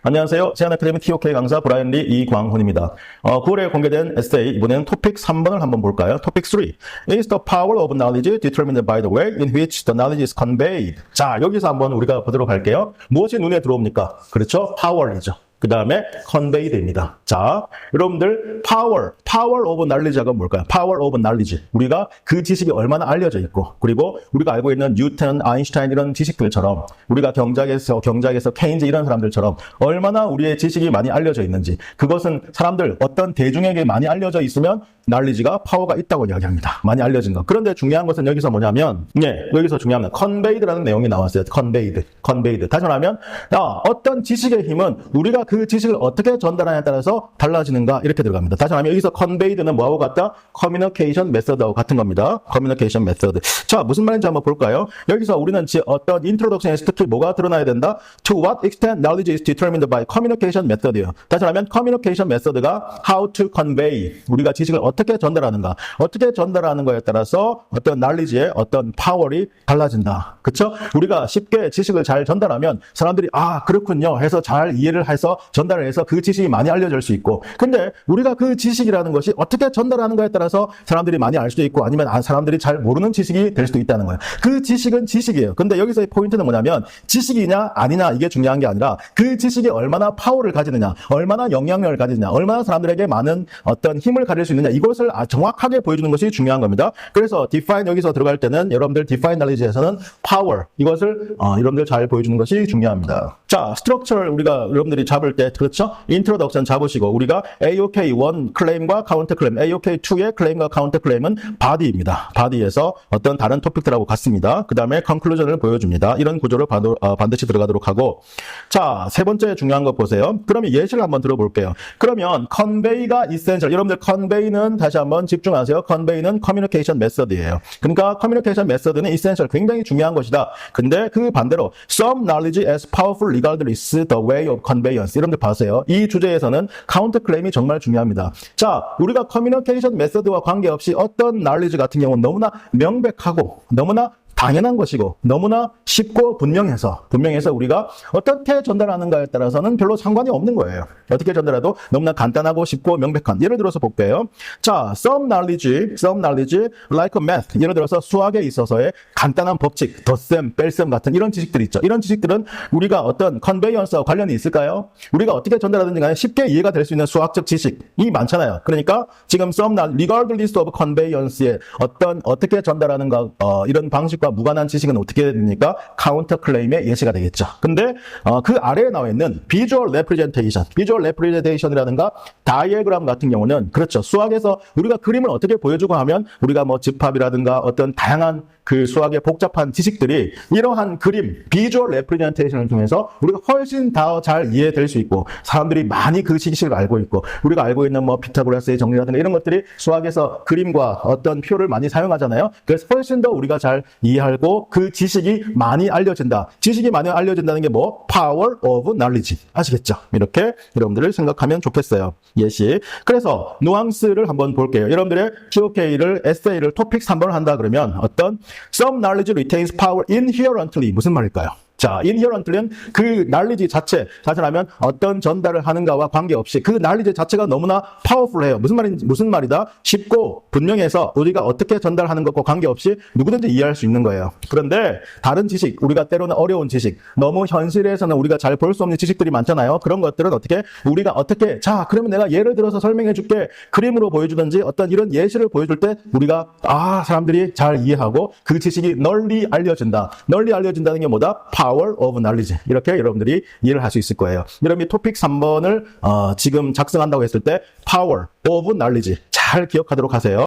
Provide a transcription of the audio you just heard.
안녕하세요. 세안아카데미 TOK 강사 브라이언 리 이광훈입니다. 9월에 공개된 에세이, 이번에는 토픽 3번을 한번 볼까요? 토픽 3. Is the power of knowledge determined by the way in which the knowledge is conveyed? 자, 여기서 한번 우리가 보도록 할게요. 무엇이 눈에 들어옵니까? 그렇죠? power이죠. 그 다음에 conveyed입니다. 자, 여러분들 power of knowledge가 뭘까요? power of knowledge. 우리가 그 지식이 얼마나 알려져 있고, 그리고 우리가 알고 있는 뉴턴, 아인슈타인 이런 지식들처럼, 우리가 경작에서 케인즈 이런 사람들처럼 얼마나 우리의 지식이 많이 알려져 있는지, 그것은 사람들, 어떤 대중에게 많이 알려져 있으면 knowledge가 파워가 있다고 이야기합니다. 많이 알려진 것. 그런데 중요한 것은 여기서 뭐냐면, 여기서 중요한 건 conveyed라는 내용이 나왔어요. conveyed. 다시 말하면, 어떤 지식의 힘은 우리가 그 지식을 어떻게 전달하냐에 따라서 달라지는가, 이렇게 들어갑니다. 다시 말하면 여기서 conveyed는 뭐하고 같다? communication method하고 같은 겁니다. communication method. 자, 무슨 말인지 한번 볼까요? 여기서 우리는 어떤 introduction에서 특히 뭐가 드러나야 된다? To what extent knowledge is determined by communication method이에요. 다시 말하면 communication method가 how to convey, 우리가 지식을 어떻게 전달하는가, 어떻게 전달하는 거에 따라서 어떤 knowledge의 어떤 파워가 달라진다. 그쵸? 우리가 쉽게 지식을 잘 전달하면 사람들이 그렇군요 해서 잘 이해를 해서 전달을 해서 그 지식이 많이 알려질 수 있고, 근데 우리가 그 지식이라는 것이 어떻게 전달하는 거에 따라서 사람들이 많이 알 수도 있고, 아니면 사람들이 잘 모르는 지식이 될 수도 있다는 거예요. 그 지식은 지식이에요. 근데 여기서의 포인트는 뭐냐면 지식이냐 아니냐 이게 중요한 게 아니라 그 지식이 얼마나 파워를 가지느냐, 얼마나 영향력을 가지느냐, 얼마나 사람들에게 많은 어떤 힘을 가질 수 있느냐, 이것을 정확하게 보여주는 것이 중요한 겁니다. 그래서 define 여기서 들어갈 때는 여러분들 define knowledge에서는 power, 이것을 여러분들 잘 보여주는 것이 중요합니다. 자, 스트럭처를 우리가 여러분들이 잡을 때, 그렇죠? 인트로덕션 잡으시고, 우리가 AOK1 클레임과 카운터 클레임, AOK2의 클레임과 카운터 클레임은 바디입니다. 바디에서 어떤 다른 토픽들하고 같습니다. 그 다음에 컨클루전을 보여줍니다. 이런 구조를 반드시 들어가도록 하고, 자, 세 번째 중요한 거 보세요. 그러면 예시를 한번 들어볼게요. 그러면 convey가 essential. 여러분들 convey는 다시 한번 집중하세요. convey는 communication method이에요. 그러니까 communication method는 essential, 굉장히 중요한 것이다. 근데 그 반대로 some knowledge as powerful regardless the way of conveyance. 여러분들 봐세요. 이 주제에서는 카운터 클레임이 정말 중요합니다. 자, 우리가 커뮤니케이션 메소드와 관계없이 어떤 knowledge 같은 경우는 너무나 명백하고 너무나 당연한 것이고 너무나 쉽고 분명해서 우리가 어떻게 전달하는가에 따라서는 별로 상관이 없는 거예요. 어떻게 전달해도 너무나 간단하고 쉽고 명백한. 예를 들어서 볼게요. 자, some knowledge like math. 예를 들어서 수학에 있어서의 간단한 법칙, 덧셈, 뺄셈 같은 이런 지식들이 있죠. 이런 지식들은 우리가 어떤 conveyance와 관련이 있을까요? 우리가 어떻게 전달하든지 간에 쉽게 이해가 될 수 있는 수학적 지식이 많잖아요. 그러니까 지금 some regardless of conveyance의 어떻게 전달하는가, 이런 방식과 무관한 지식은 어떻게 됩니까? 카운터 클레임의 예시가 되겠죠. 근데 그 아래에 나와 있는 비주얼 레프레젠테이션이라든가 다이어그램 같은 경우는, 그렇죠, 수학에서 우리가 그림을 어떻게 보여주고 하면 우리가 뭐 집합이라든가 어떤 다양한 그 수학의 복잡한 지식들이 이러한 그림, 비주얼 레프레젠테이션을 통해서 우리가 훨씬 더 잘 이해될 수 있고, 사람들이 많이 그 지식을 알고 있고, 우리가 알고 있는 뭐 피타고라스의 정리라든가 이런 것들이 수학에서 그림과 어떤 표를 많이 사용하잖아요. 그래서 훨씬 더 우리가 잘 이해하고 그 지식이 많이 알려진다. 지식이 많이 알려진다는 게 뭐? Power of knowledge. 아시겠죠? 이렇게 여러분들을 생각하면 좋겠어요. 예시. 그래서 누앙스를 한번 볼게요. 여러분들의 TOK를, 에세이를 토픽 3번을 한다 그러면 어떤 some knowledge retains power inherently. 무슨 말일까요? 자, inherently는 그 knowledge 자체, 자체라면 어떤 전달을 하는가와 관계없이 그 knowledge 자체가 너무나 powerful해요. 무슨 말이다? 쉽고 분명해서 우리가 어떻게 전달하는 것과 관계없이 누구든지 이해할 수 있는 거예요. 그런데 다른 지식, 우리가 때로는 어려운 지식, 너무 현실에서는 우리가 잘 볼 수 없는 지식들이 많잖아요. 그런 것들은 우리가 어떻게, 자, 그러면 내가 예를 들어서 설명해 줄게. 그림으로 보여주든지 어떤 이런 예시를 보여줄 때 우리가 사람들이 잘 이해하고 그 지식이 널리 알려진다. 널리 알려진다는 게 뭐다? Power of knowledge. 이렇게 여러분들이 이해를 할 수 있을 거예요. 여러분이 토픽 3번을 지금 작성한다고 했을 때 Power of knowledge 잘 기억하도록 하세요.